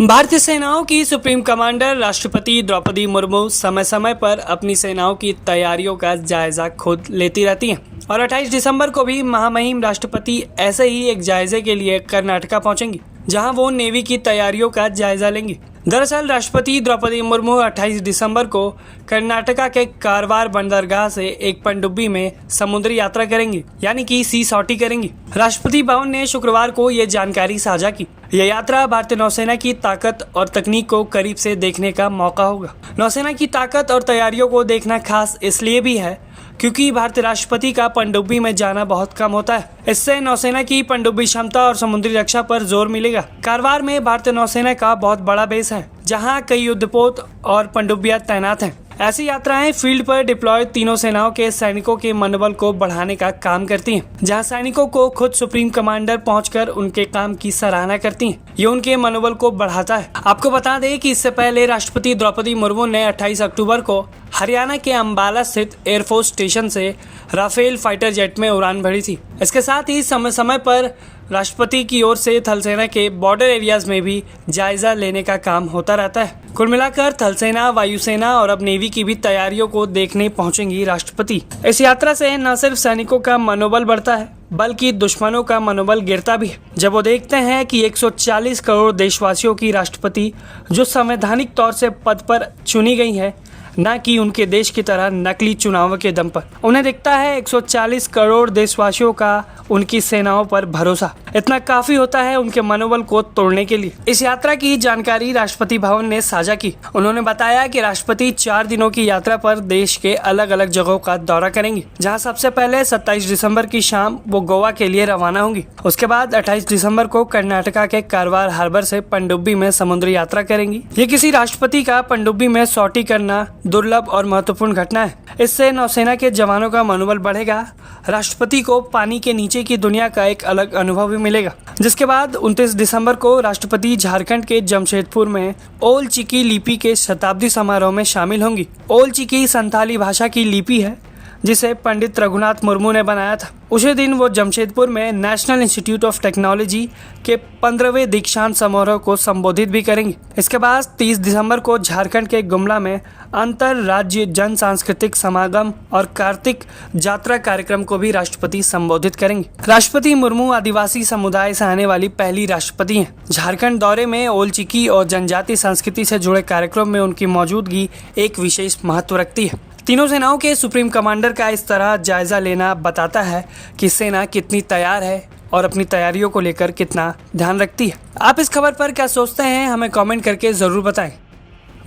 भारतीय सेनाओं की सुप्रीम कमांडर राष्ट्रपति द्रौपदी मुर्मू समय समय पर अपनी सेनाओं की तैयारियों का जायजा खुद लेती रहती हैं और 28 दिसंबर को भी महामहिम राष्ट्रपति ऐसे ही एक जायजे के लिए कर्नाटका पहुंचेंगी, जहां वो नेवी की तैयारियों का जायजा लेंगी। दरअसल राष्ट्रपति द्रौपदी मुर्मू 28 दिसंबर को कर्नाटका के कारवार बंदरगाह से एक पनडुब्बी में समुद्री यात्रा करेंगी, यानी कि सी सॉर्टी करेंगी। राष्ट्रपति भवन ने शुक्रवार को ये जानकारी साझा की। यह यात्रा भारतीय नौसेना की ताकत और तकनीक को करीब से देखने का मौका होगा। नौसेना की ताकत और तैयारियों को देखना खास इसलिए भी है क्योंकि भारतीय राष्ट्रपति का पनडुब्बी में जाना बहुत कम होता है। इससे नौसेना की पनडुब्बी क्षमता और समुद्री रक्षा पर जोर मिलेगा। कारवार में भारतीय नौसेना का बहुत बड़ा बेस है, जहां कई युद्धपोत और पनडुब्बियां तैनात हैं। ऐसी यात्राएं फील्ड पर डिप्लॉय तीनों सेनाओं के सैनिकों के मनोबल को बढ़ाने का काम करती हैं, जहां सैनिकों को खुद सुप्रीम कमांडर पहुंचकर उनके काम की सराहना करती हैं। ये उनके मनोबल को बढ़ाता है। आपको बता दें कि इससे पहले राष्ट्रपति द्रौपदी मुर्मू ने 28 अक्टूबर को हरियाणा के अंबाला स्थित एयरफोर्स स्टेशन से राफेल फाइटर जेट में उड़ान भरी थी। इसके साथ ही समय समय पर राष्ट्रपति की ओर से थल सेना के बॉर्डर एरियाज में भी जायजा लेने का काम होता रहता है। कुल मिलाकर थल सेना, वायुसेना और अब नेवी की भी तैयारियों को देखने पहुंचेंगी राष्ट्रपति। इस यात्रा से न सिर्फ सैनिकों का मनोबल बढ़ता है, बल्कि दुश्मनों का मनोबल गिरता भी है, जब वो देखते हैं कि 140 करोड़ देशवासियों की राष्ट्रपति जो संवैधानिक तौर से पद पर चुनी गई है, न कि उनके देश की तरह नकली चुनावों के दम पर। उन्हें दिखता है 140 करोड़ देशवासियों का उनकी सेनाओं पर भरोसा इतना काफी होता है उनके मनोबल को तोड़ने के लिए। इस यात्रा की जानकारी राष्ट्रपति भवन ने साझा की। उन्होंने बताया कि राष्ट्रपति 4 दिनों की यात्रा पर देश के अलग अलग जगहों का दौरा करेंगी, जहां सबसे पहले 27 दिसंबर की शाम वो गोवा के लिए रवाना होंगी। उसके बाद 28 दिसंबर को कर्नाटका के कारवार हार्बर से पनडुब्बी में समुद्री यात्रा करेंगी। ये किसी राष्ट्रपति का पनडुब्बी में सॉर्टी करना दुर्लभ और महत्वपूर्ण घटना है। इससे नौसेना के जवानों का मनोबल बढ़ेगा। राष्ट्रपति को पानी के नीचे की दुनिया का एक अलग अनुभव भी मिलेगा। जिसके बाद 29 दिसंबर को राष्ट्रपति झारखंड के जमशेदपुर में ओल चिकी लिपि के शताब्दी समारोह में शामिल होंगी। ओल चिकी संथाली भाषा की लिपि है जिसे पंडित रघुनाथ मुर्मू ने बनाया था। उसी दिन वो जमशेदपुर में नेशनल इंस्टीट्यूट ऑफ टेक्नोलॉजी के 15वें दीक्षांत समारोह को संबोधित भी करेंगी। इसके बाद 30 दिसंबर को झारखंड के गुमला में अंतर राज्य जन सांस्कृतिक समागम और कार्तिक यात्रा कार्यक्रम को भी राष्ट्रपति संबोधित करेंगे। राष्ट्रपति मुर्मू आदिवासी समुदाय से आने वाली पहली राष्ट्रपति हैं। झारखंड दौरे में ओल चिकी और जनजाति संस्कृति से जुड़े कार्यक्रम में उनकी मौजूदगी एक विशेष महत्व रखती है। तीनों सेनाओं के सुप्रीम कमांडर का इस तरह जायजा लेना बताता है कि सेना कितनी तैयार है और अपनी तैयारियों को लेकर कितना ध्यान रखती है। आप इस खबर पर क्या सोचते हैं, हमें कमेंट करके जरूर बताएं।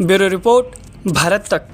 ब्यूरो रिपोर्ट, भारत तक।